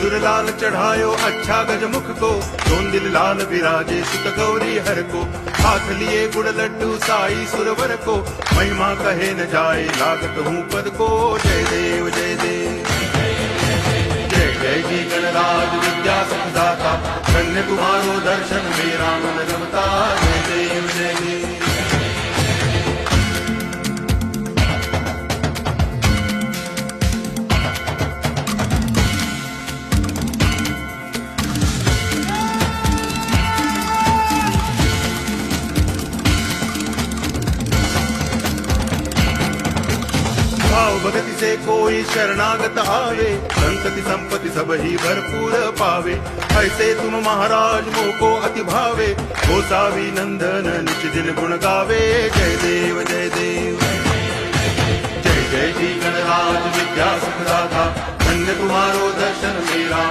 सिंदूर लाल चढ़ायो अच्छा गजमुख को, दोन दिल लाल विराजे सुत गौरी हर को, हाथ लिए गुड़ लड्डू साई सुरवर को, महिमा कहे न जाए लागत हूँ पद को। जय देव जय देव जय जय जी गणराज विद्या सुखदाता, धन्य तुम्हारो दर्शन मेरा मन रमता। जय देव जय देव भाव भगति से कोई शरणागत आवे, संतति संपत्ति सब ही भरपूर पावे। ऐसे तुम महाराज मोको अति भावे, गोसावी नंदन निच दिन गुण गावे। जय देव जय देव जय जय जी गणराज विद्या सुखदाता, धन्य तुम्हारो दर्शन मेरा